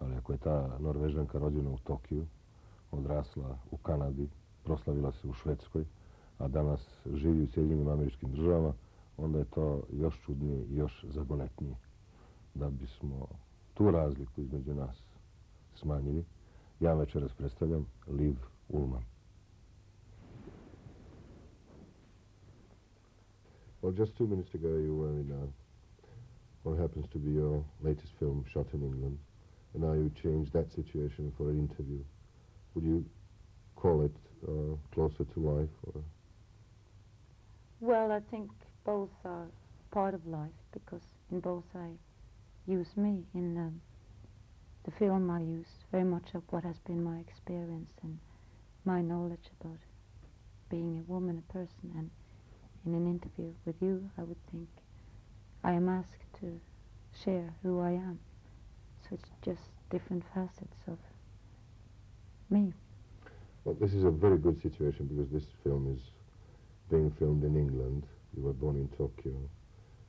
ali ako je ta Norvežanka rođena u Tokiju, odrasla u Kanadi, proslavila se u Švedskoj, a danas živi u Sjedinjenim Američkim Državama, onda je to još čudnije i još zagonetnije. Da bismo tu razliku između nas smanjili, ja večeras predstavljam Liv Ullmann. Well, just 2 minutes ago you were in what happens to be your latest film shot in England, and now you changed that situation for an interview. Would you call it closer to life? Or? Well, I think both are part of life, because in both I use me. In the film I use very much of what has been my experience and my knowledge about being a woman, a person, and in an interview with you, I would think I am asked to share who I am. So it's just different facets of me. Well, this is a very good situation because this film is being filmed in England. You were born in Tokyo.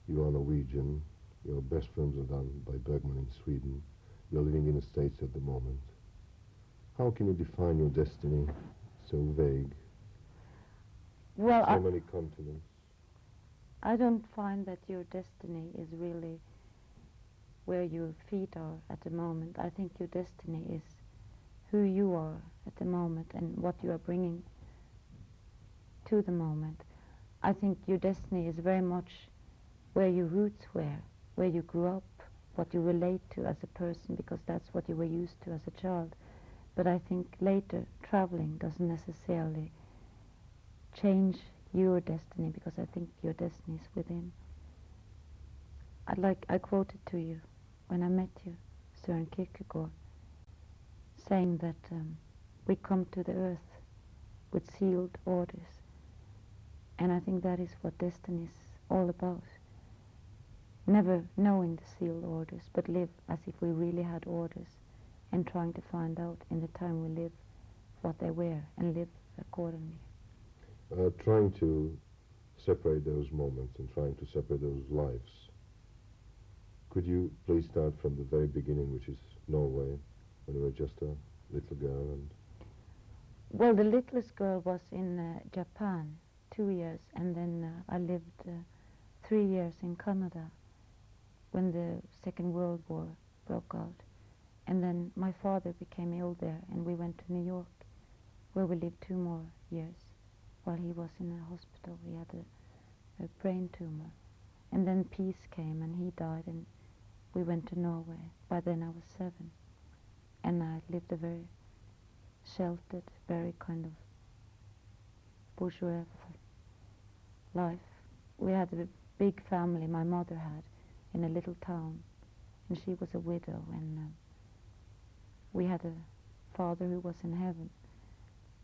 You are Norwegian. Your best films are done by Bergman in Sweden. You're living in the States at the moment. How can you define your destiny so vague? Well, so many continents. I don't find that your destiny is really where your feet are at the moment. I think your destiny is who you are at the moment and what you are bringing to the moment. I think your destiny is very much where your roots were, where you grew up, what you relate to as a person, because that's what you were used to as a child. But I think later traveling doesn't necessarily change your destiny, because I think your destiny is within. I quoted to you when I met you, Søren Kierkegaard, saying that we come to the earth with sealed orders. And I think that is what destiny is all about. Never knowing the sealed orders, but live as if we really had orders, and trying to find out in the time we live what they were and live accordingly. Trying to separate those moments and trying to separate those lives. Could you please start from the very beginning, which is Norway, when you were just a little girl? And well, the littlest girl was in Japan, 2 years, and then I lived 3 years in Canada when the Second World War broke out. And then my father became ill there, and we went to New York, where we lived 2 more years while he was in a hospital. He had a brain tumor. And then peace came, and he died, and we went to Norway. By then I was 7, and I lived a very sheltered, very kind of bourgeois life. We had a big family, my mother had, in a little town, and she was a widow, and we had a father who was in heaven,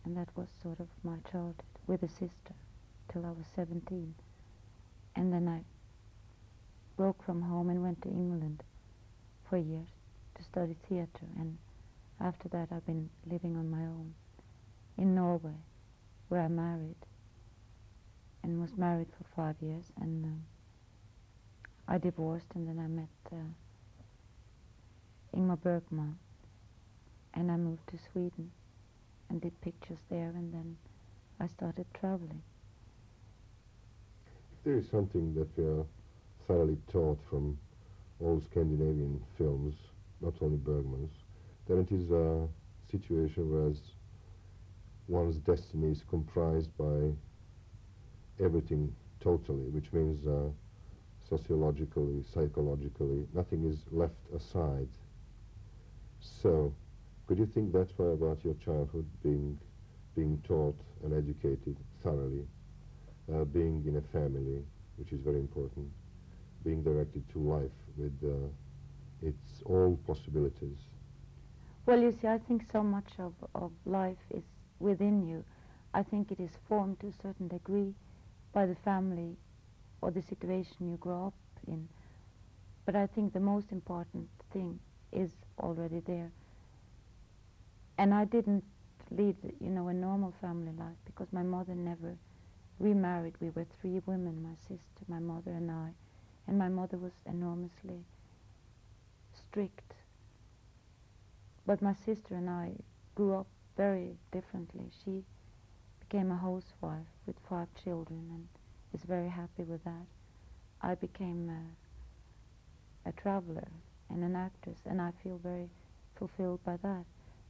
and that was sort of my childhood, with a sister, till I was 17. And then I broke from home and went to England for a year to study theatre, and after that I've been living on my own in Norway, where I married, and was married for 5 years, and I divorced, and then I met Ingmara Bергmana, and I moved to Sweden and did pictures there, and then I started traveling. There is something that we are thoroughly taught from all Scandinavian films, not only Bergman's, that it is a situation where one's destiny is comprised by everything totally, which means sociologically, psychologically, nothing is left aside. So, could you think that way about your childhood, being taught and educated thoroughly, being in a family, which is very important, being directed to life with its all possibilities? Well, you see, I think so much of life is within you. I think it is formed to a certain degree by the family or the situation you grow up in. But I think the most important thing is already there. And I didn't lead, a normal family life, because my mother never remarried. We were 3 women, my sister, my mother and I. And my mother was enormously strict But my sister and I grew up very differently. She became a housewife with 5 children and is very happy with that. I became a traveler and an actress, and I feel very fulfilled by that.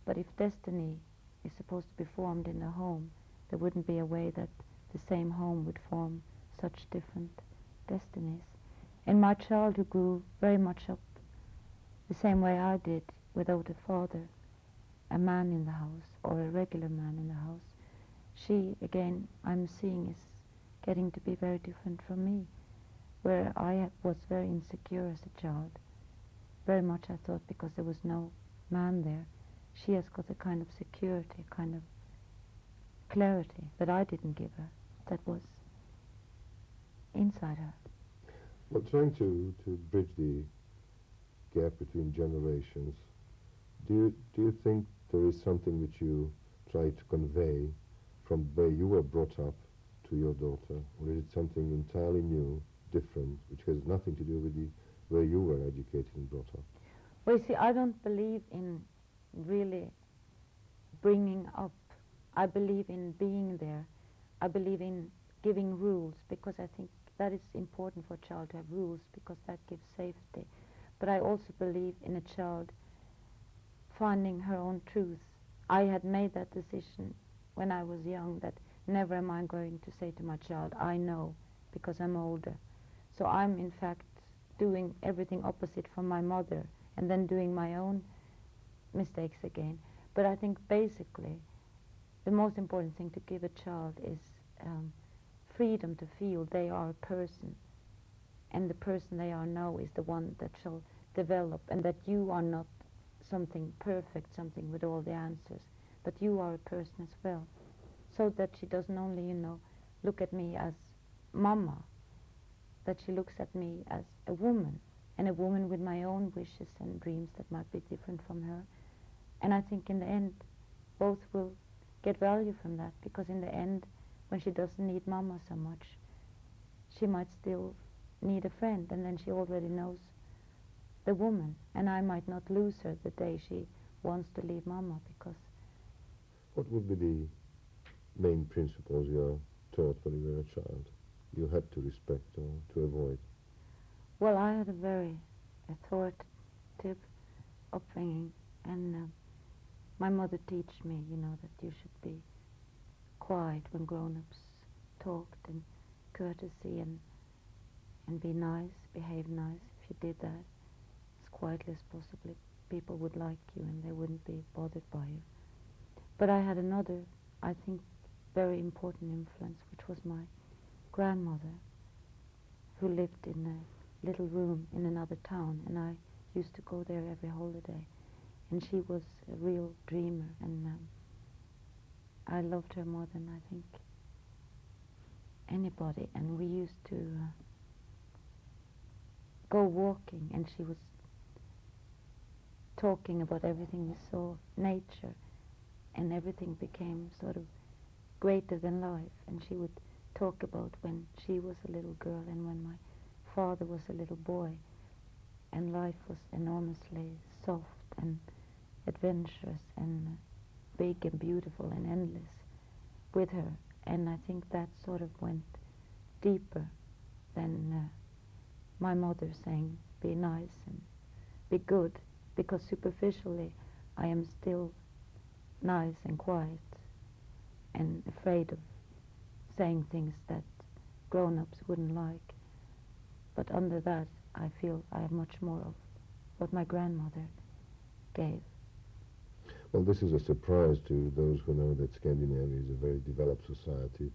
But if destiny is supposed to be formed in a home, there wouldn't be a way that the same home would form such different destinies. And my child, who grew very much up the same way I did, without a father, a man in the house, or a regular man in the house, she, again, I'm seeing is getting to be very different from me, where I was very insecure as a child. Very much I thought because there was no man there. She has got a kind of security, a kind of clarity that I didn't give her, that was inside her. Well, trying to bridge the gap between generations, do you think there is something which you try to convey from where you were brought up to your daughter, or is it something entirely new, different, which has nothing to do with where you were educated and brought up? Well, you see, I don't believe in really bringing up. I believe in being there. I believe in giving rules, because I think that is important for a child to have rules, because that gives safety. But I also believe in a child finding her own truth. I had made that decision when I was young, that never am I going to say to my child, I know, because I'm older. So I'm in fact doing everything opposite from my mother, and then doing my own mistakes again. But I think basically the most important thing to give a child is freedom to feel they are a person, and the person they are now is the one that shall develop, and that you are not something perfect, something with all the answers, but you are a person as well, so that she doesn't only, look at me as mama, that she looks at me as a woman, and a woman with my own wishes and dreams that might be different from her. And I think in the end both will get value from that, because in the end, when she doesn't need mama so much, she might still need a friend, and then she already knows the woman, and I might not lose her the day she wants to leave mama. Because what would be the main principles you are taught when you were a child, you had to respect or to avoid? Well, I had a very authoritative upbringing, and my mother taught me, that you should be quiet when grown-ups talked, and courtesy, and be nice, behave nice. If you did that as quietly as possible, people would like you and they wouldn't be bothered by you. But I had another, I think, very important influence, which was my grandmother, who lived in a little room in another town, and I used to go there every holiday. And she was a real dreamer, and I loved her more than I think anybody. And we used to go walking, and she was talking about everything we saw, nature, and everything became sort of greater than life. And she would talk about when she was a little girl and when my father was a little boy, and life was enormously soft and adventurous and big and beautiful and endless with her. And I think that sort of went deeper than my mother saying, be nice and be good, because superficially I am still nice and quiet and afraid of saying things that grown-ups wouldn't like. But under that, I feel I have much more of what my grandmother gave. Well, this is a surprise to those who know that Scandinavia is a very developed society,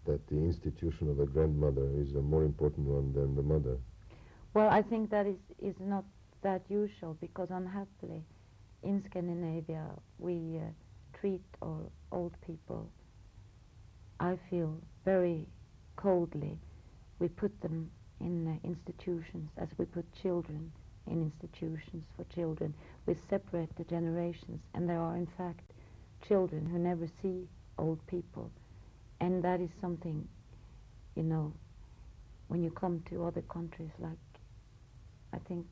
that the institution of a grandmother is a more important one than the mother. Well, I think that is not that usual, because unhappily in Scandinavia we treat our old people, I feel, very coldly. We put them in institutions as we put children in institutions for children. We separate the generations, and there are in fact children who never see old people. And that is something, when you come to other countries like, I think,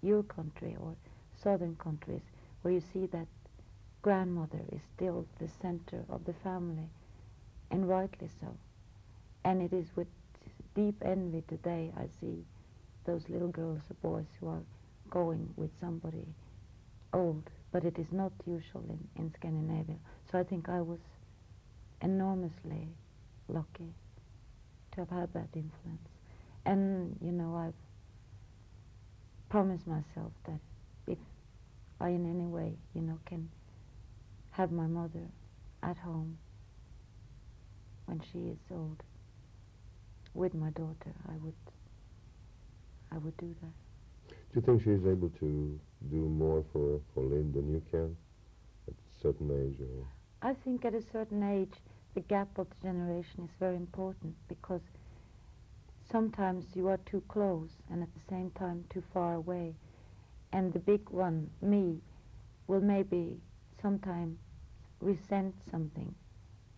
your country or southern countries, where you see that grandmother is still the center of the family, and rightly so. And it is with deep envy today I see those little girls or boys who are going with somebody old, but it is not usual in Scandinavia. So I think I was enormously lucky to have had that influence. And, you know, I've promised myself that if I in any way, you know, can have my mother at home when she is old with my daughter, I would do that. Do you think she's able to do more for Lynn than you can at a certain age? Or? I think at a certain age the gap of the generation is very important, because sometimes you are too close and at the same time too far away, and the big one, me, will maybe sometimes resent something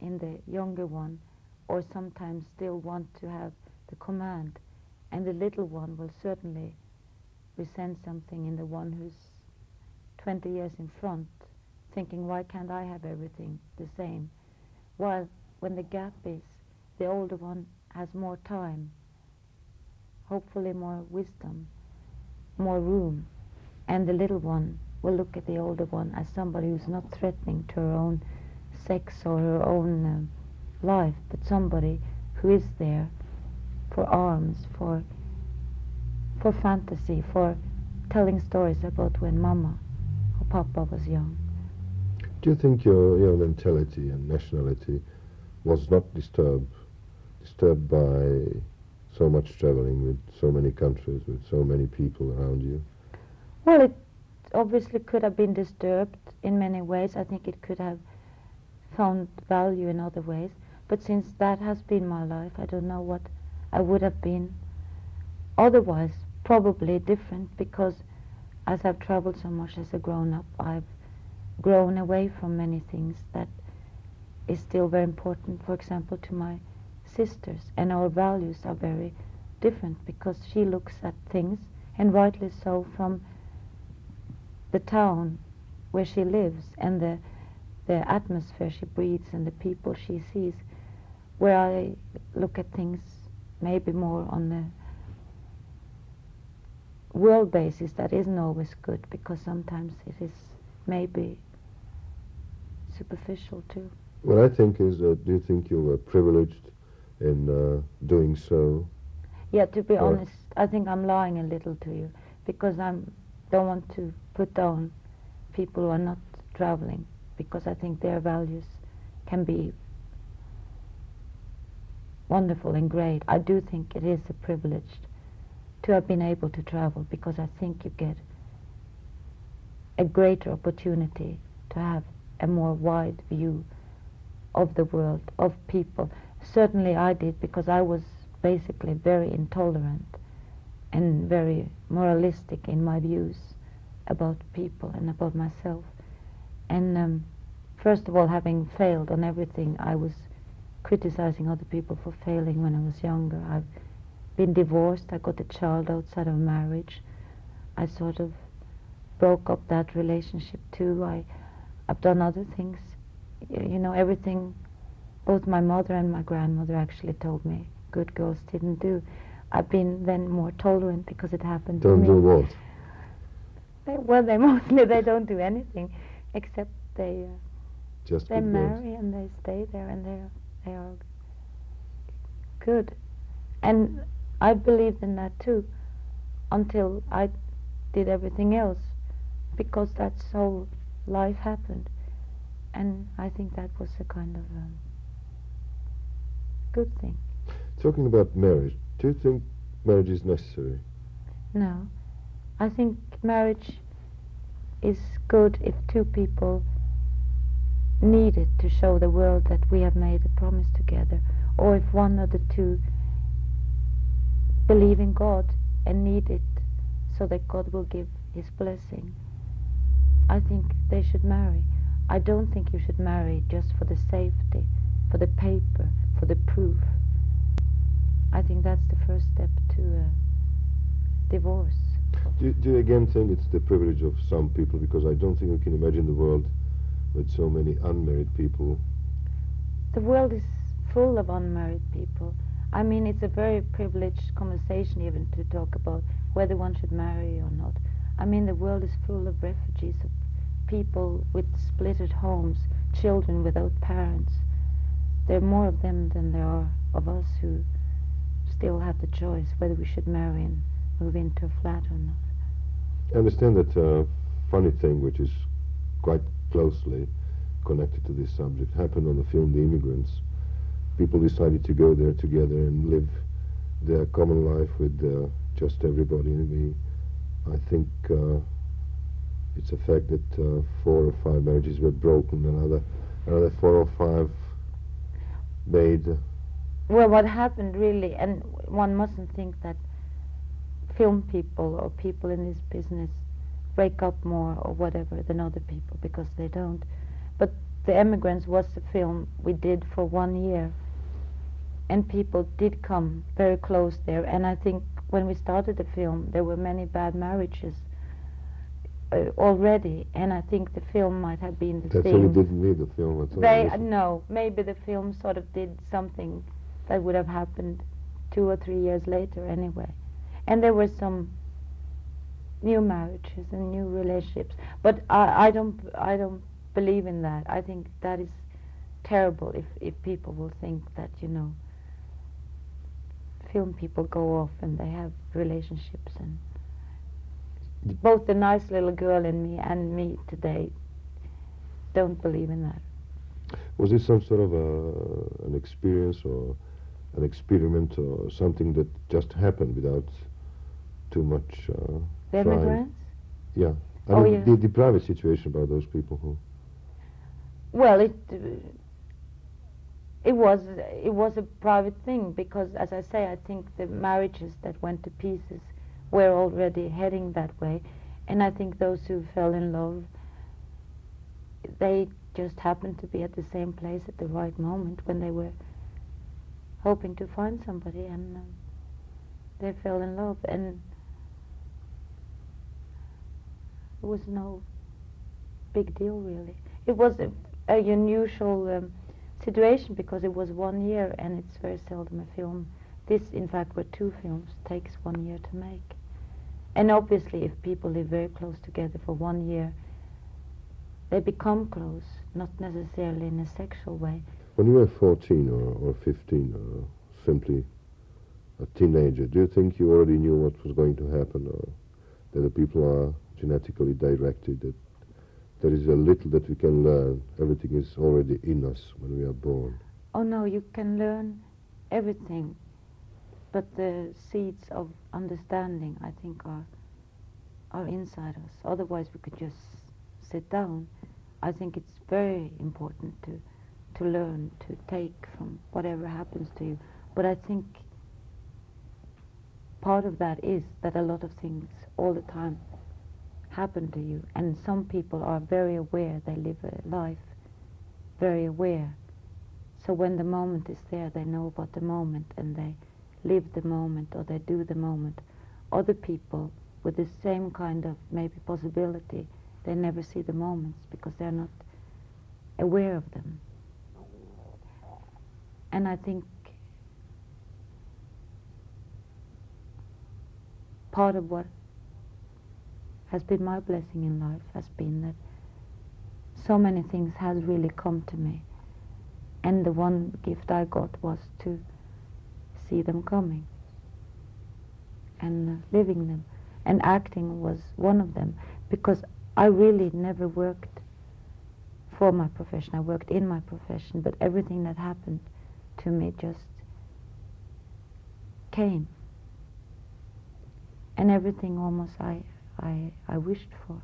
in the younger one, or sometimes still want to have the command, and the little one will certainly resent something in the one who's 20 years in front, thinking, why can't I have everything the same? While when the gap is, the older one has more time, hopefully more wisdom, more room, and the little one will look at the older one as somebody who's not threatening to her own sex or her own life, but somebody who is there for arms, for fantasy, for telling stories about when Mama or Papa was young. Do you think your mentality and nationality was not disturbed by so much traveling with so many countries, with so many people around you? Well, it obviously could have been disturbed in many ways. I think it could have found value in other ways. But since that has been my life, I don't know what I would have been otherwise. Probably different, because as I've traveled so much as a grown-up, I've grown away from many things that is still very important, for example, to my sisters. And our values are very different, because she looks at things, and rightly so, from the town where she lives and the atmosphere she breathes and the people she sees, where I look at things maybe more on the world basis that isn't always good, because sometimes it is maybe superficial too. What I think is that, do you think you were privileged in doing so? Yeah, to be honest, I think I'm lying a little to you, because I don't want to put down people who are not traveling, because I think their values can be wonderful and great. I do think it is a privilege to have been able to travel, because I think you get a greater opportunity to have a more wide view of the world, of people. Certainly I did, because I was basically very intolerant and very moralistic in my views about people and about myself. And first of all, having failed on everything, I was criticizing other people for failing when I was younger. I've been divorced, I got a child outside of marriage. I sort of broke up that relationship too. I've done other things. You know, everything both my mother and my grandmother actually told me good girls didn't do. I've been then more tolerant because it happened to me. Don't do what? They mostly, they don't do anything except they marry and they stay there, and they are good. And I believed in that too, until I did everything else, because that's how life happened. And I think that was a kind of good thing. Talking about marriage, do you think marriage is necessary? No. I think marriage is good if two people need it to show the world that we have made a promise together, or if one of the two believe in God and need it so that God will give his blessing. I think they should marry. I don't think you should marry just for the safety, for the paper, for the proof. I think that's the first step to divorce. Do you again think it's the privilege of some people? Because I don't think we can imagine the world with so many unmarried people. The world is full of unmarried people. I mean, it's a very privileged conversation even to talk about whether one should marry or not. I mean, the world is full of refugees, of people with splitted homes, children without parents. There are more of them than there are of us who still have the choice whether we should marry and move into a flat or not. I understand that funny thing, which is quite closely connected to this subject, happened on the film The Immigrants. People decided to go there together and live their common life with just everybody. And I think it's a fact that 4 or 5 marriages were broken, another 4 or 5 made. Well, what happened really, and one mustn't think that film people or people in this business break up more or whatever than other people, because they don't. But The Emigrants was a film we did for 1 year, and people did come very close there. And I think when we started the film, there were many bad marriages already, and I think the film might have been the That's thing. why we didn't need the film at all. No, maybe the film sort of did something that would have happened 2 or 3 years later anyway. And there were some new marriages and new relationships, but I don't believe in that. I think that is terrible if people will think that, you know, film people go off and they have relationships. And both the nice little girl in me and me today don't believe in that. Was this some sort of an experience or an experiment or something that just happened without too much The Emigrants? Yeah. I Oh, mean, yeah. the private situation about those people who... Well, it was a private thing, because, as I say, I think the marriages that went to pieces were already heading that way, and I think those who fell in love, they just happened to be at the same place at the right moment when they were hoping to find somebody, and they fell in love, and it was no big deal really. It was a unusual situation because it was 1 year, and it's very seldom a film. This, in fact, were 2 films, takes 1 year to make. And obviously, if people live very close together for 1 year, they become close, not necessarily in a sexual way. When you were 14 or 15 or simply a teenager, do you think you already knew what was going to happen, or that the people are genetically directed, that there is a little that we can learn, everything is already in us when we are born? Oh no, you can learn everything, but the seeds of understanding, I think, are inside us. Otherwise we could just sit down. I think it's very important to learn, to take from whatever happens to you. But I think part of that is that a lot of things all the time happen to you, and some people are very aware, they live a life very aware. So when the moment is there, they know about the moment, and they live the moment, or they do the moment. Other people with the same kind of maybe possibility, they never see the moments because they're not aware of them. And I think part of what has been my blessing in life has been that so many things has really come to me, and the one gift I got was to see them coming and living them, and acting was one of them, because I really never worked for my profession. I worked in my profession, but everything that happened to me just came, and everything almost I wished for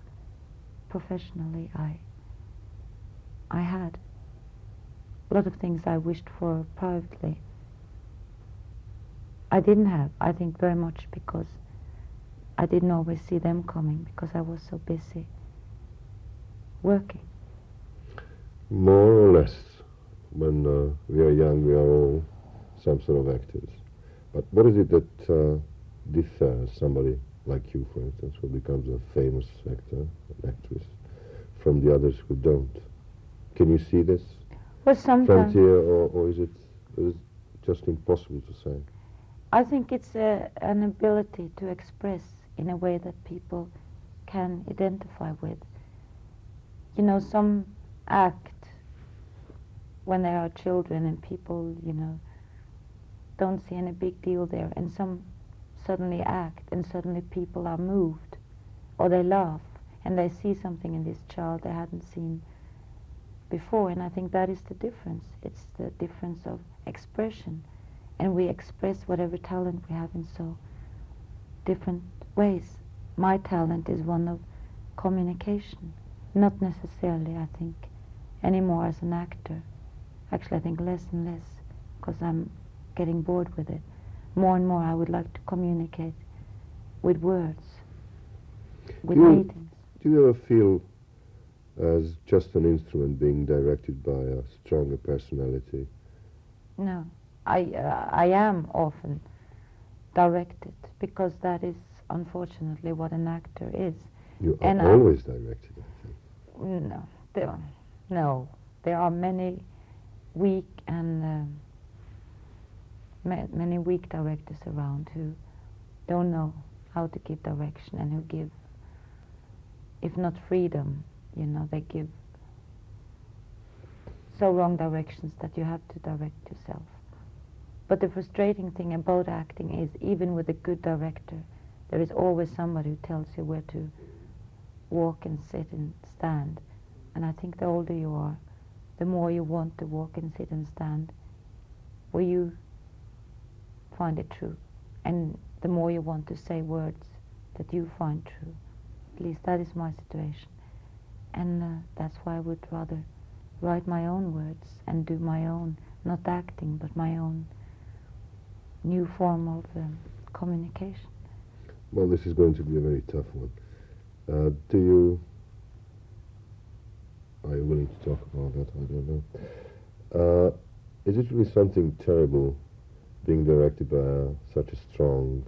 professionally, I had. A lot of things I wished for privately, I didn't have. I think very much because I didn't always see them coming, because I was so busy working. More or less, when we are young, we are all some sort of actors. But what is it that differs somebody like you, for instance, who becomes a famous actor, an actress, from the others who don't. Can you see this frontier, or is it just impossible to say? I think it's an ability to express in a way that people can identify with. You know, some act when they are children and people, you know, don't see any big deal there, and some suddenly act and suddenly people are moved, or they laugh and they see something in this child they hadn't seen before, and I think that is the difference. It's the difference of expression, and we express whatever talent we have in so different ways. My talent is one of communication, not necessarily, I think, anymore as an actor. Actually, I think less and less, because I'm getting bored with it. More and more I would like to communicate with words, with meetings. Do you ever feel as just an instrument being directed by a stronger personality? No. I am often directed, because that is unfortunately what an actor is. You are always directed, I think. No, there are many weak and many weak directors around who don't know how to give direction, and who give, if not freedom, you know, they give so wrong directions that you have to direct yourself. But the frustrating thing about acting is, even with a good director, there is always somebody who tells you where to walk and sit and stand. And I think the older you are, the more you want to walk and sit and stand where you find it true, and the more you want to say words that you find true. At least that is my situation. And that's why I would rather write my own words and do my own, not acting, but my own new form of communication. Well, this is going to be a very tough one. Are you willing to talk about that? I don't know. Is it really something terrible being directed by such a strong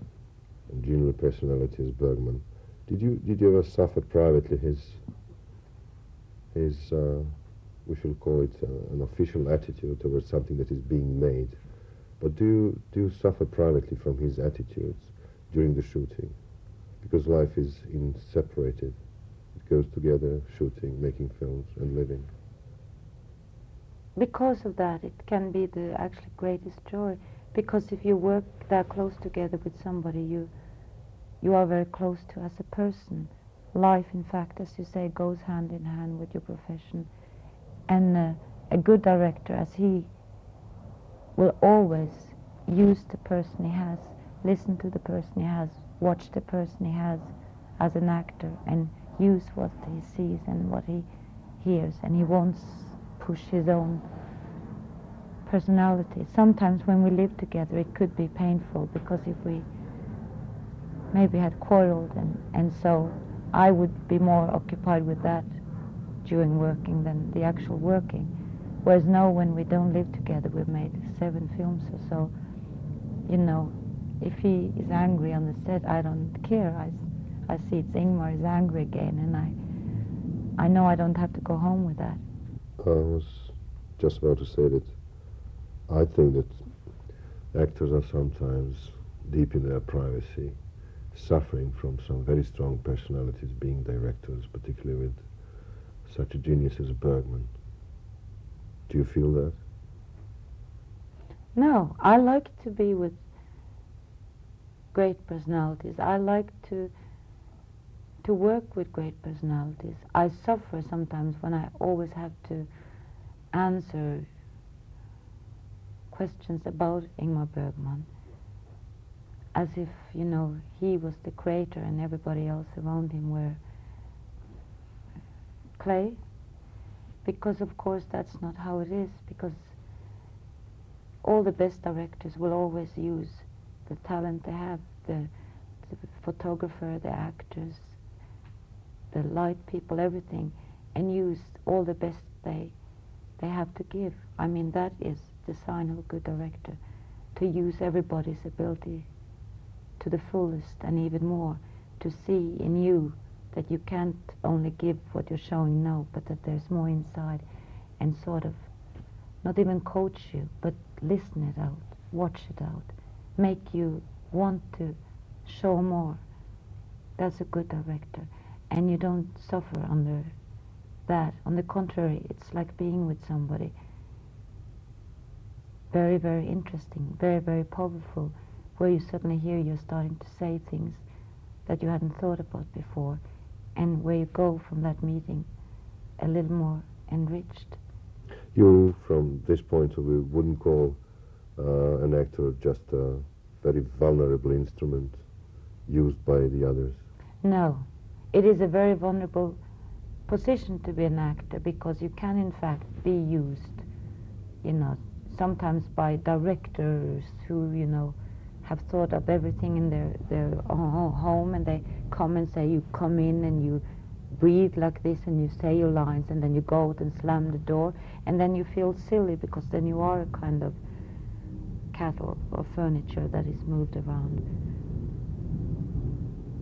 and genial personality as Bergman? Did you ever suffer privately his we shall call it an official attitude towards something that is being made? But do you suffer privately from his attitudes during the shooting? Because life is inseparated. It goes together, shooting, making films, and living. Because of that, it can be the actually greatest joy. Because if you work that close together with somebody you are very close to as a person. Life, in fact, as you say, goes hand in hand with your profession. And a good director, as he will always use the person he has, listen to the person he has, watch the person he has as an actor, and use what he sees and what he hears, and he won't push his own personality. Sometimes when we live together it could be painful, because if we maybe had quarreled, and so I would be more occupied with that during working than the actual working. Whereas now, when we don't live together, we've made 7 films or so, you know, if he is angry on the set, I don't care. I see it's Ingmar is angry again, and I know I don't have to go home with that. I was just about to say that I think that actors are sometimes deep in their privacy, suffering from some very strong personalities being directors, particularly with such a genius as Bergman. Do you feel that? No, I like to be with great personalities. I like to work with great personalities. I suffer sometimes when I always have to answer questions about Ingmar Bergman, as if, you know, he was the creator and everybody else around him were clay. Because of course that's not how it is, because all the best directors will always use the talent they have, the photographer, the actors, the light people, everything, and use all the best they have to give. I mean, that is the sign of a good director, to use everybody's ability to the fullest and even more, to see in you that you can't only give what you're showing now, but that there's more inside, and sort of not even coach you, but listen it out, watch it out, make you want to show more. That's a good director. And you don't suffer under that. On the contrary, it's like being with somebody. Very, very interesting, very, very powerful, where you suddenly hear you're starting to say things that you hadn't thought about before, and where you go from that meeting a little more enriched. You, from this point of view, wouldn't call an actor just a very vulnerable instrument used by the others? No. It is a very vulnerable position to be an actor, because you can in fact be used, you know, sometimes by directors who, you know, have thought of everything in their home, and they come and say, you come in and you breathe like this and you say your lines, and then you go out and slam the door, and then you feel silly because then you are a kind of cattle or furniture that is moved around.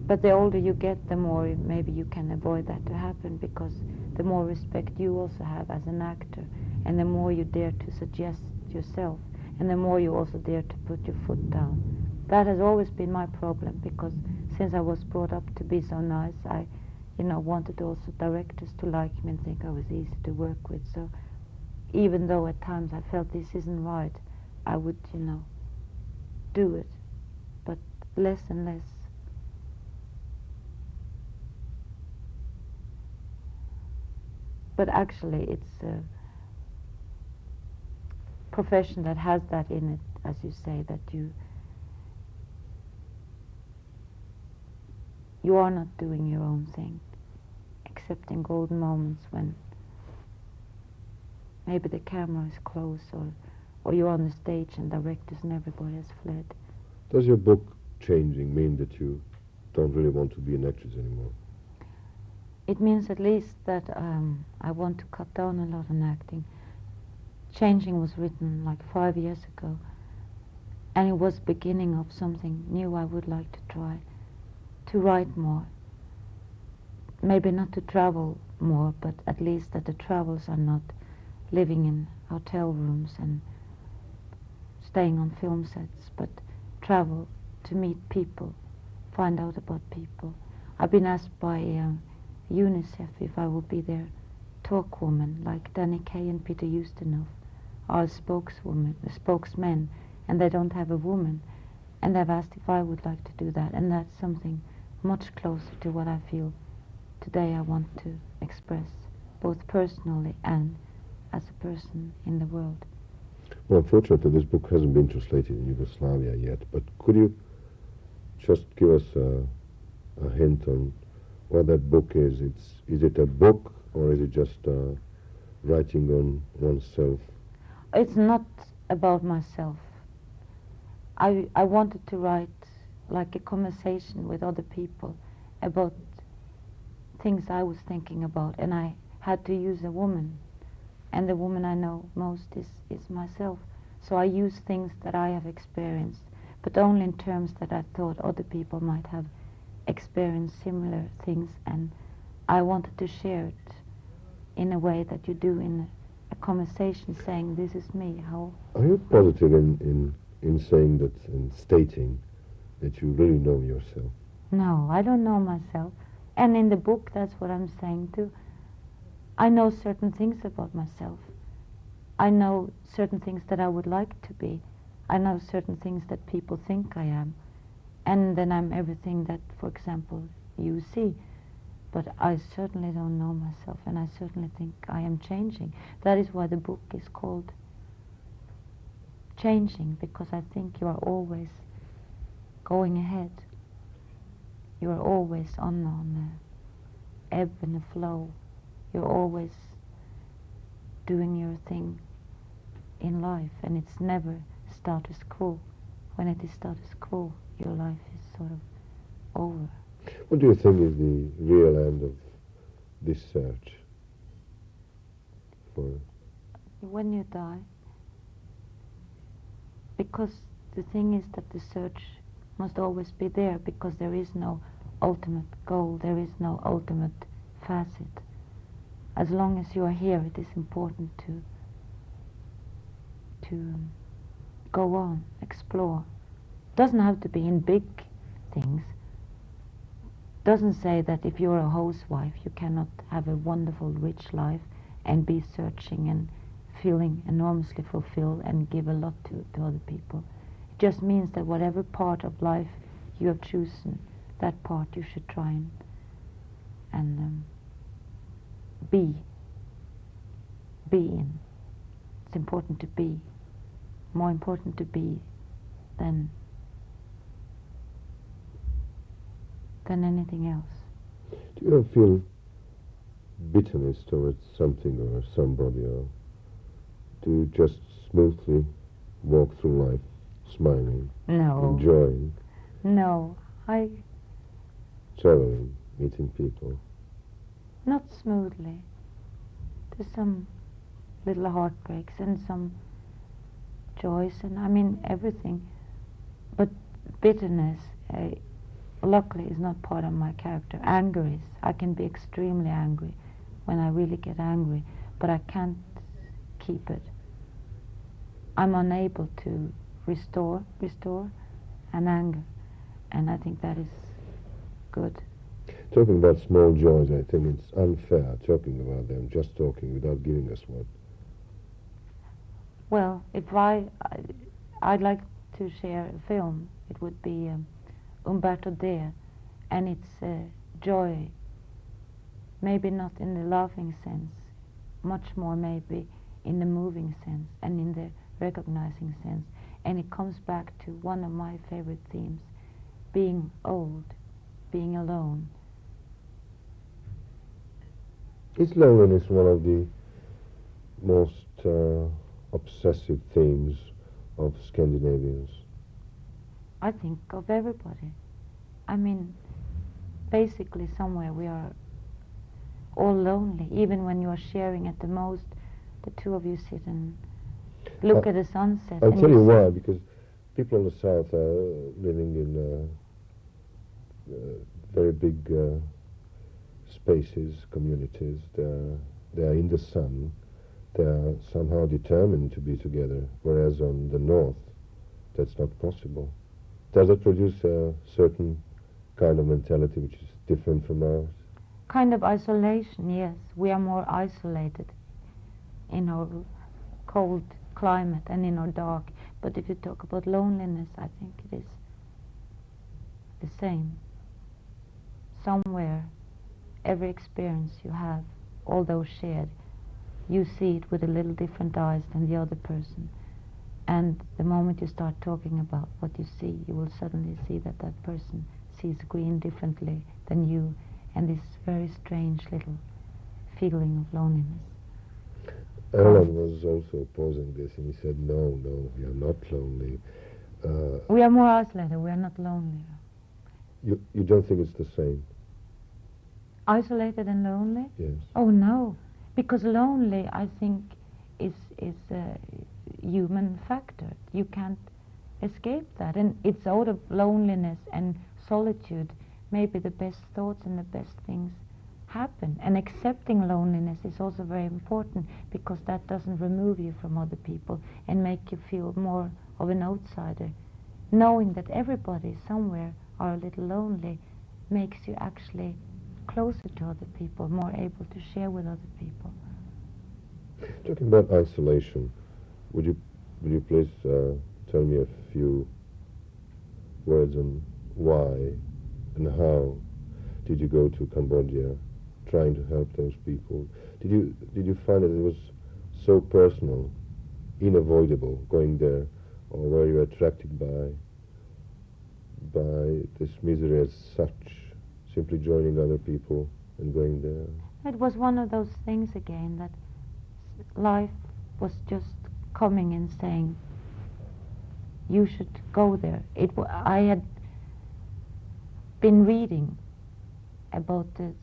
But the older you get, the more maybe you can avoid that to happen, because the more respect you also have as an actor, and the more you dare to suggest yourself, and the more you also dare to put your foot down. That has always been my problem, because since I was brought up to be so nice, I, you know, wanted also directors to like me and think I was easy to work with. So even though at times I felt this isn't right, I would, you know, do it, but less and less. But actually it's a profession that has that in it, as you say, that you are not doing your own thing, except in golden moments when maybe the camera is close, or you're on the stage and directors and everybody has fled. Does your book changing mean that you don't really want to be an actress anymore? It means at least that I want to cut down a lot on acting. Changing was written like 5 years ago, and it was beginning of something new I would like to try, to write more. Maybe not to travel more, but at least that the travels are not living in hotel rooms and staying on film sets, but travel to meet people, find out about people. I've been asked by UNICEF if I will be their talk woman, like Danny Kaye and Peter Ustinov are spokesmen, and they don't have a woman. And they've asked if I would like to do that, and that's something much closer to what I feel today I want to express, both personally and as a person in the world. Well, unfortunately, this book hasn't been translated in Yugoslavia yet, but could you just give us a hint on what that book is? Is it a book, or is it just writing on oneself? It's not about myself. I wanted to write like a conversation with other people about things I was thinking about, and I had to use a woman, and the woman I know most is myself. So I use things that I have experienced, but only in terms that I thought other people might have experienced similar things, and I wanted to share it in a way that you do in a conversation, saying, this is me. How are you positive in saying that, in stating that you really know yourself? No, I don't know myself. And in the book, that's what I'm saying too. I know certain things about myself. I know certain things that I would like to be. I know certain things that people think I am. And then I'm everything that, for example, you see. But I certainly don't know myself, and I certainly think I am changing. That is why the book is called Changing, because I think you are always going ahead. You are always on the ebb and the flow. You're always doing your thing in life, and it's never status quo. When it is status quo, your life is sort of over. What do you think is the real end of this search for? When you die. Because the thing is that the search must always be there, because there is no ultimate goal. There is no ultimate facet. As long as you are here, it is important to go on, explore. Doesn't have to be in big things. Doesn't say that if you're a housewife, you cannot have a wonderful, rich life and be searching and feeling enormously fulfilled and give a lot to other people. It just means that whatever part of life you have chosen, that part you should try and be in. It's important to be. More important to be than anything else. Do you ever feel bitterness towards something or somebody, or do you just smoothly walk through life smiling, No. enjoying, No, traveling, meeting people? not smoothly. There's some little heartbreaks and some joys, and I mean everything. But bitterness, luckily, is not part of my character. Anger is. I can be extremely angry when I really get angry, but I can't keep it. I'm unable to restore an anger, and I think that is good. Talking about small joys, I think it's unfair talking about them, just talking without giving us one. Well, if I'd like to share a film, it would be Umberto Dea, and it's joy, maybe not in the laughing sense, much more maybe in the moving sense and in the recognizing sense. And it comes back to one of my favorite themes, being old, being alone. Is loneliness one of the most obsessive themes of Scandinavians? I think of everybody. I mean, basically somewhere we are all lonely, even when you are sharing at the most, the two of you sit and look at the sunset. I'll tell you why, because people in the south are living in very big spaces, communities. They are in the sun. They are somehow determined to be together, whereas on the north, that's not possible. Does it produce a certain kind of mentality which is different from ours? Kind of isolation, yes. We are more isolated in our cold climate and in our dark. But if you talk about loneliness, I think it is the same. Somewhere, every experience you have, although shared, you see it with a little different eyes than the other person. And the moment you start talking about what you see, you will suddenly see that that person sees green differently than you, and this very strange little feeling of loneliness. Erland was also opposing this, and he said, no, we are not lonely. We are more isolated, we are not lonely. You don't think it's the same? Isolated and lonely? Yes. Oh, no. Because lonely, I think, is a human factor. You can't escape that. And it's out of loneliness and solitude maybe the best thoughts and the best things happen. And accepting loneliness is also very important, because that doesn't remove you from other people and make you feel more of an outsider. Knowing that everybody somewhere are a little lonely makes you actually closer to other people, more able to share with other people. Talking about isolation, would you please tell me a few words on why and how did you go to Cambodia, trying to help those people? Did you find that it was so personal, unavoidable going there, or were you attracted by this misery as such, simply joining other people and going there? It was one of those things again, that life was just coming and saying, you should go there. I had been reading about the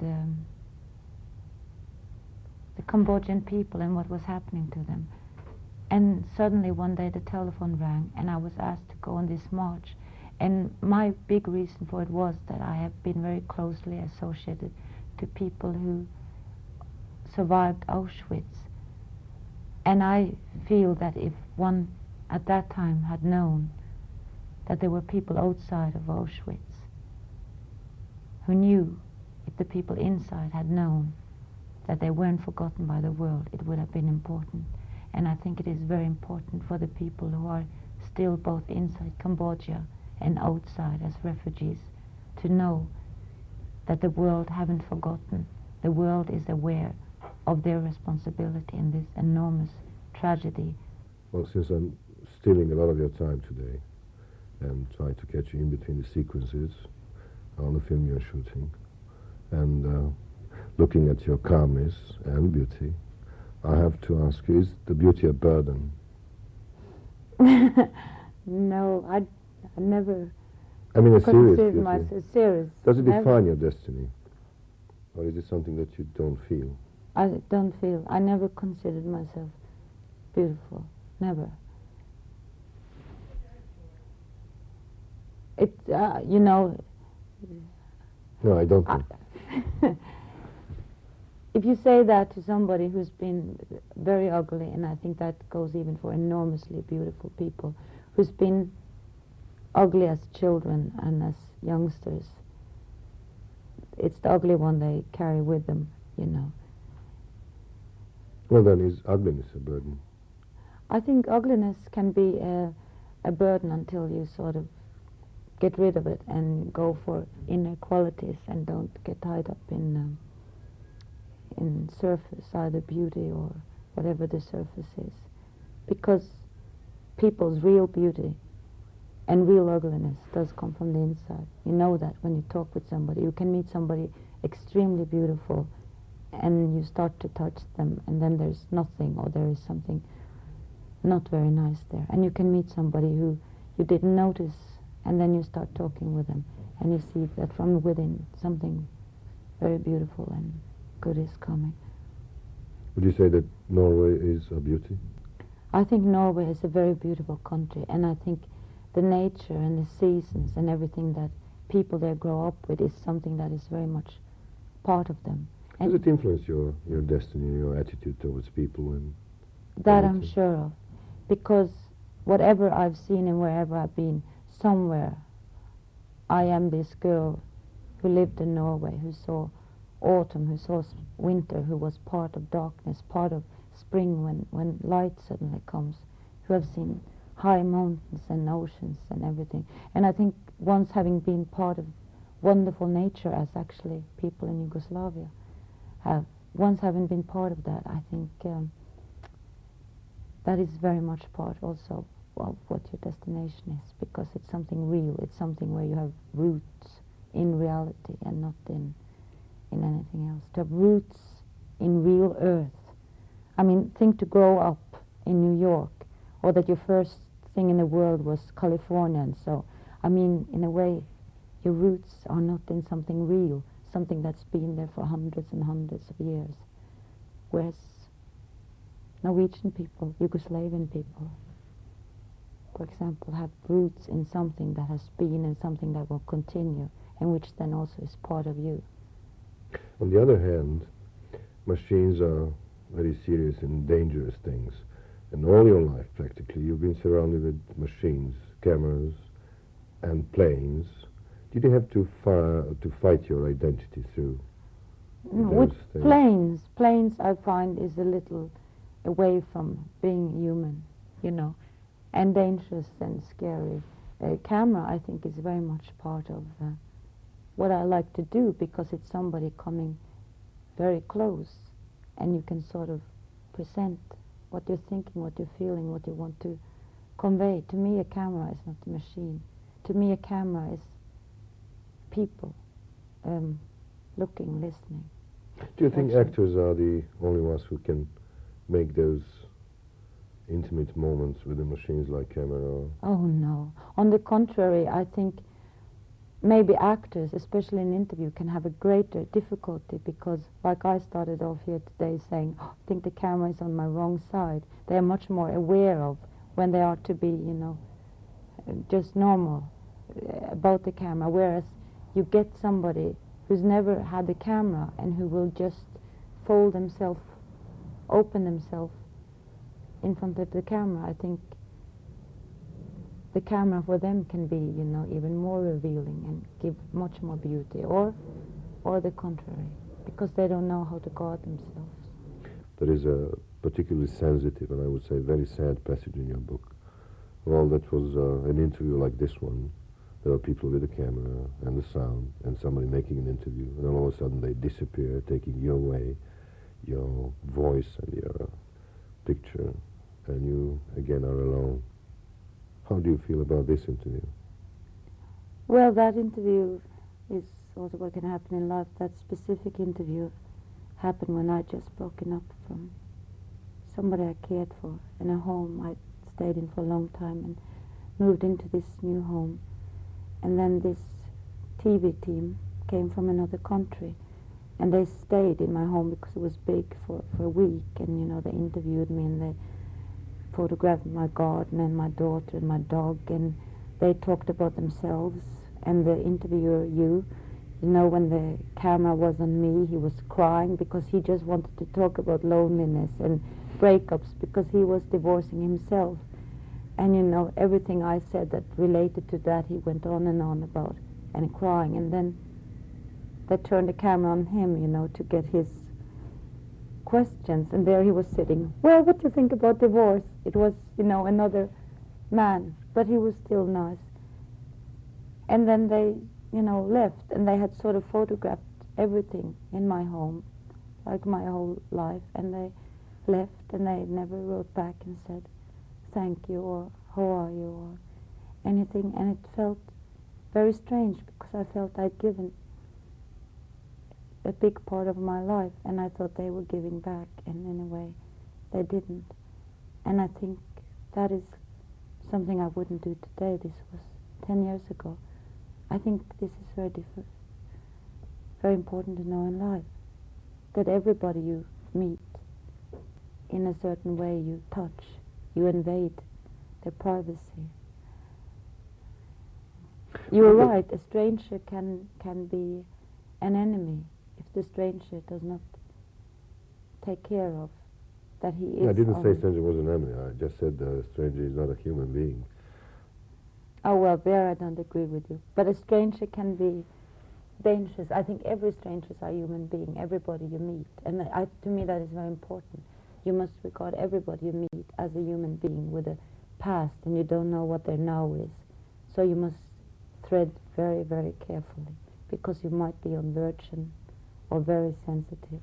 Cambodian people and what was happening to them. And suddenly one day the telephone rang and I was asked to go on this march. And my big reason for it was that I have been very closely associated to people who survived Auschwitz. And I feel that if one at that time had known that there were people outside of Auschwitz who knew, if the people inside had known that they weren't forgotten by the world, it would have been important. And I think it is very important for the people who are still both inside Cambodia and outside as refugees to know that the world haven't forgotten. The world is aware of their responsibility in this enormous tragedy. Well, since I'm stealing a lot of your time today and trying to catch you in between the sequences on the film you're shooting, and looking at your calmness and beauty, I have to ask you, is the beauty a burden? No, I never I mean, a serious consider beauty. myself serious. Does it Never. define your destiny? Or is it something that you don't feel? I don't feel. I never considered myself beautiful. Never. It, you know. No, I don't know. If you say that to somebody who's been very ugly, and I think that goes even for enormously beautiful people, who's been ugly as children and as youngsters, it's the ugly one they carry with them, you know. Well, then, is ugliness a burden? I think ugliness can be a burden until you sort of get rid of it and go for inner qualities and don't get tied up in surface, either beauty or whatever the surface is. Because people's real beauty and real ugliness does come from the inside. You know that when you talk with somebody. You can meet somebody extremely beautiful and you start to touch them and then there's nothing, or there is something not very nice there. And you can meet somebody who you didn't notice, and then you start talking with them and you see that from within something very beautiful and good is coming. Would you say that Norway is a beauty? I think Norway is a very beautiful country, and I think the nature and the seasons and everything that people there grow up with is something that is very much part of them. Does it influence your destiny, your attitude towards people? And that I'm sure of. Because whatever I've seen and wherever I've been, somewhere I am this girl who lived in Norway, who saw autumn, who saw winter, who was part of darkness, part of spring when light suddenly comes, who have seen high mountains and oceans and everything. And I think once having been part of wonderful nature, as actually people in Yugoslavia have, once having been part of that, I think that is very much part also of what your destination is, because it's something real, it's something where you have roots in reality and not in anything else. To have roots in real earth. I mean, think to grow up in New York, or that your first thing in the world was California, and so, I mean, in a way, your roots are not in something real, something that's been there for hundreds and hundreds of years. Whereas Norwegian people, Yugoslavian people, for example, have roots in something that has been and something that will continue, and which then also is part of you. On the other hand, machines are very serious and dangerous things. And all your life, practically, you've been surrounded with machines, cameras, and planes. Did you have to fight your identity through With those things? planes I find is a little away from being human, you know, and dangerous and scary. Camera, I think, is very much part of what I like to do, because it's somebody coming very close, and you can sort of present what you're thinking, what you're feeling, what you want to convey. To me, a camera is not a machine. To me, a camera is people looking, listening. Do you think Actually. actors are the only ones who can make those intimate moments with the machines like camera? Or Oh, no. On the contrary, I think maybe actors, especially in interview, can have a greater difficulty, because, like I started off here today saying, I think the camera is on my wrong side. They are much more aware of when they are to be, you know, just normal. about the camera, whereas you get somebody who's never had a camera and who will just fold themselves, open themselves in front of the camera. I think the camera for them can be, you know, even more revealing and give much more beauty, or the contrary, because they don't know how to guard themselves. There is a particularly sensitive and I would say very sad passage in your book. Well, that was an interview like this one. There are people with a camera and the sound and somebody making an interview, and then all of a sudden they disappear, taking your way, your voice and your picture, and you again are alone. How do you feel about this interview? Well, that interview is also what can happen in life. That specific interview happened when I just broken up from somebody I cared for in a home I stayed in for a long time and moved into this new home. And then this TV team came from another country, and they stayed in my home because it was big for a week, and you know, they interviewed me and they photographed my garden and my daughter and my dog, and they talked about themselves. And the interviewer, you know, when the camera was on me, he was crying because he just wanted to talk about loneliness and breakups because he was divorcing himself. And you know, everything I said that related to that, he went on and on about, and crying. And then they turned the camera on him, you know, to get his questions. And there he was sitting. Well, what do you think about divorce? It was, you know, another man, but he was still nice. And then they, you know, left, and they had sort of photographed everything in my home, like my whole life. And they left, and they never wrote back and said thank you or how are you or anything. And it felt very strange because I felt I'd given a big part of my life, and I thought they were giving back, and in a way they didn't. And I think that is something I wouldn't do today. This was 10 years ago. I think this is very different, very important to know in life, that everybody you meet, in a certain way you touch, you invade their privacy. You are right, a stranger can be an enemy if the stranger does not take care of that he is. I didn't say stranger was an enemy, I just said a stranger is not a human being. Oh, well, there I don't agree with you. But a stranger can be dangerous. I think every stranger is a human being, everybody you meet. And to me that is very important. You must regard everybody you meet as a human being with a past, and you don't know what their now is. So you must tread very, very carefully, because you might be on virgin or very sensitive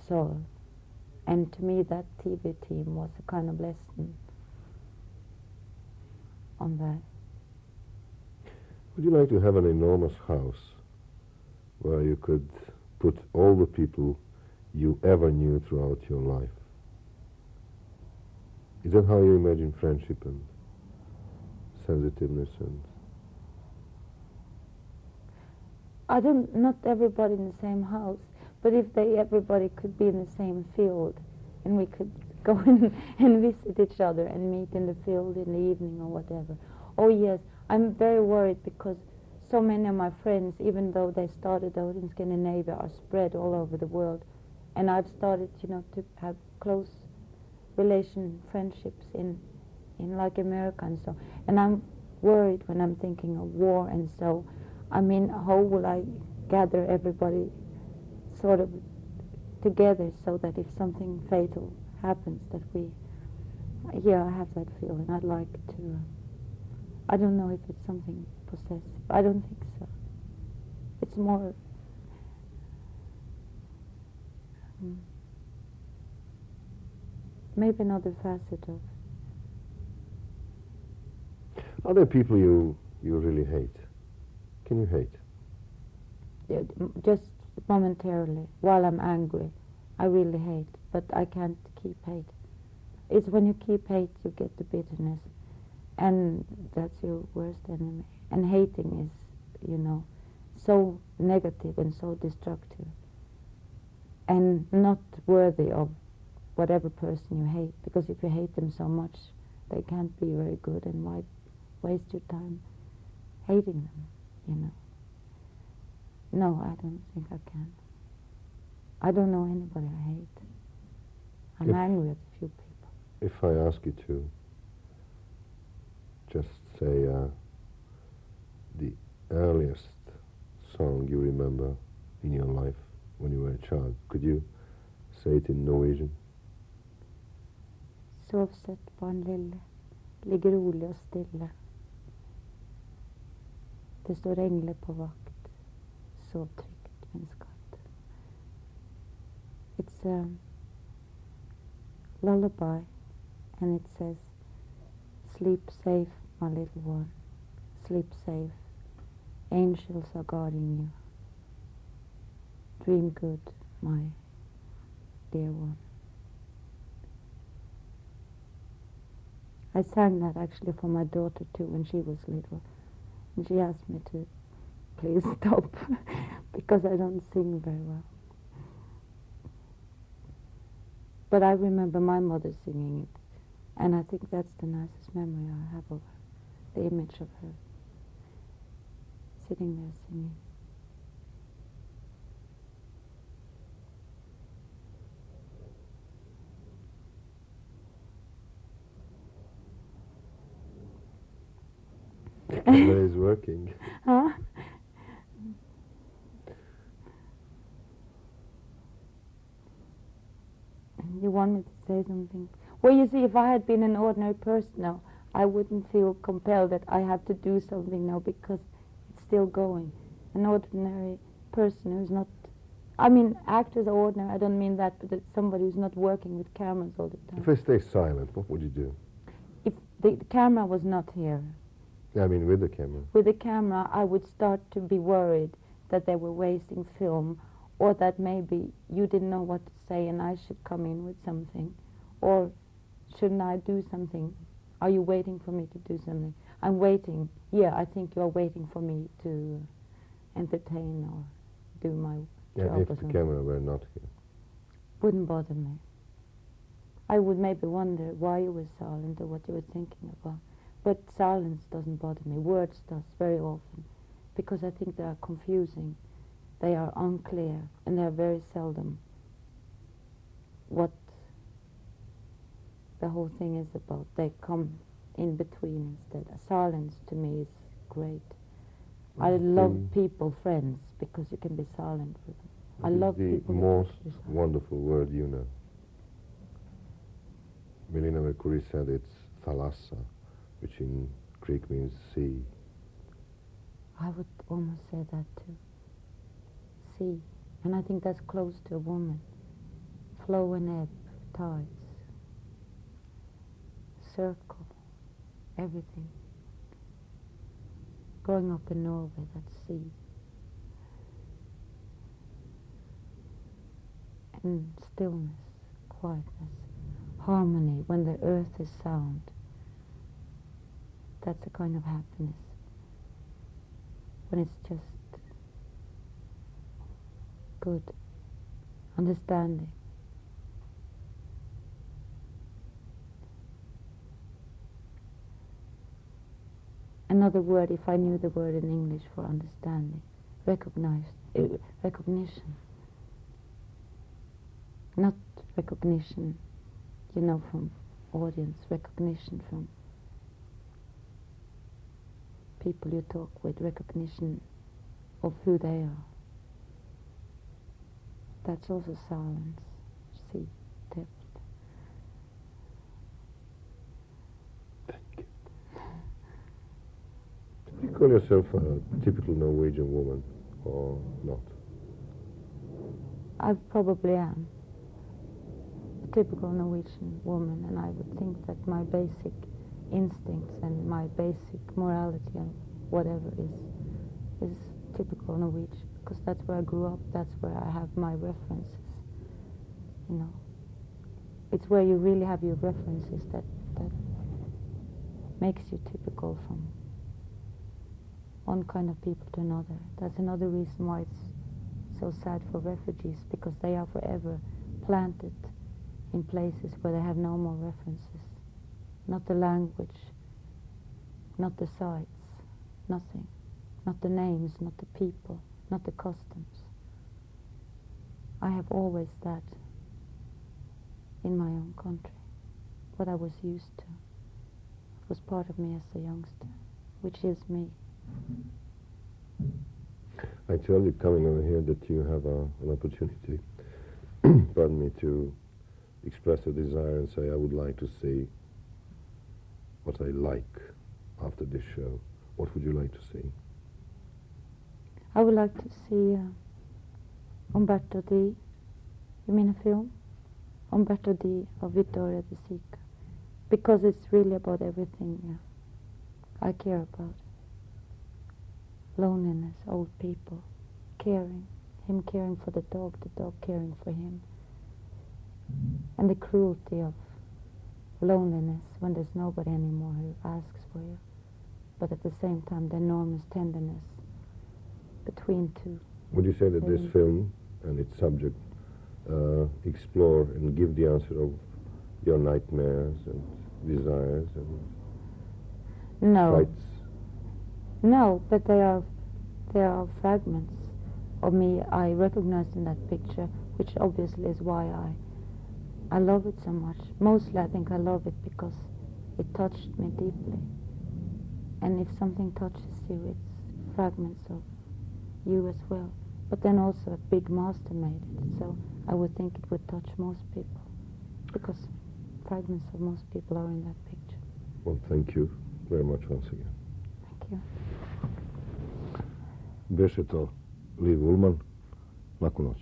soil. And to me that TV team was a kind of lesson on that. Would you like to have an enormous house where you could put all the people you ever knew throughout your life? Is that how you imagine friendship and sensitiveness and... Not everybody in the same house, but if everybody could be in the same field, and we could go and visit each other and meet in the field in the evening or whatever. Oh yes, I'm very worried because so many of my friends, even though they started out in Scandinavia, are spread all over the world. And I've started, you know, to have close friendships in like America and so. And I'm worried when I'm thinking of war and so. I mean, how will I gather everybody sort of together so that if something fatal happens that we... Yeah, I have that feeling. I'd like to... I don't know if it's something possessive. I don't think so. It's more... maybe another facet of... Are there people you really hate? Can you hate? Yeah, just momentarily, while I'm angry. I really hate, but I can't keep hate. It's when you keep hate, you get the bitterness, and that's your worst enemy. And hating is, you know, so negative and so destructive, and not worthy of whatever person you hate, because if you hate them so much, they can't be very good and might waste your time hating them, you know. No, I don't think I can. I don't know anybody I hate. I'm angry at a few people. If I ask you to just say the earliest song you remember in your life when you were a child, could you say it in Norwegian? Sov sett barn lille, ligger rolig og stille. Det står engler på vakt, sov trygt min skatt. It's a lullaby, and it says, sleep safe, my little one, sleep safe. Angels are guarding you. Dream good, my dear one. I sang that actually for my daughter too when she was little. And she asked me to please stop because I don't sing very well. But I remember my mother singing it, and I think that's the nicest memory I have of her, the image of her sitting there singing. The camera is working. Huh? You want me to say something? Well, you see, if I had been an ordinary person now, I wouldn't feel compelled that I have to do something now because it's still going. An ordinary person who's not... I mean, actors are ordinary, I don't mean that, but it's somebody who's not working with cameras all the time. If I stay silent, what would you do? If the camera was not here, I mean, with the camera. with the camera, I would start to be worried that they were wasting film, or that maybe you didn't know what to say and I should come in with something. Or shouldn't I do something? Are you waiting for me to do something? I'm waiting. Yeah, I think you're waiting for me to entertain or do my job If or the something. camera were not here. Wouldn't bother me. I would maybe wonder why you were silent or what you were thinking about. But silence doesn't bother me. Words does very often, because I think they are confusing. They are unclear, and they are very seldom what the whole thing is about. They come in between instead. Silence to me is great. I love people, friends, because you can be silent with them. I love the people. most wonderful word you know. Melina Mercouri said it's thalassa, which in Greek means sea. I would almost say that too. Sea. And I think that's close to a woman. Flow and ebb, tides. Circle. Everything. Growing up in Norway, that's sea. And stillness, quietness, harmony, when the earth is sound. That's a kind of happiness. When it's just good, understanding. Another word, if I knew the word in English for understanding, recognition. Not recognition, you know, from audience, recognition from people you talk with, recognition of who they are. That's also silence. See, depth. Thank you. Do you call yourself a typical Norwegian woman or not? I probably am a typical Norwegian woman, and I would think that my basic instincts and my basic morality and whatever is typical Norwegian, because that's where I grew up, that's where I have my references, you know. It's where you really have your references that makes you typical from one kind of people to another. That's another reason why it's so sad for refugees, because they are forever planted in places where they have no more references. Not the language, not the sights, nothing. Not the names, not the people, not the customs. I have always that in my own country, what I was used to. It was part of me as a youngster, which is me. I tell you, coming over here, that you have an opportunity, pardon me, to express a desire and say, I would like to see what I like after this show. What would you like to see? I would like to see Umberto D. You mean a film? Umberto D. of Vittorio De Sica. Because it's really about everything I care about. Loneliness, old people, caring. Him caring for the dog caring for him. And the cruelty of loneliness when there's nobody anymore who asks for you. But at the same time, the enormous tenderness between two. Would you say that this film and its subject explore and give the answer of your nightmares and desires and frights? No, but there are fragments of me I recognize in that picture, which obviously is why I love it so much. Mostly I think I love it because it touched me deeply. And if something touches you, it's fragments of you as well. But then also a big master made it, so I would think it would touch most people, because fragments of most people are in that picture. Well, thank you very much once again. Thank you. Беше то Лив Улман, лаку ноќ.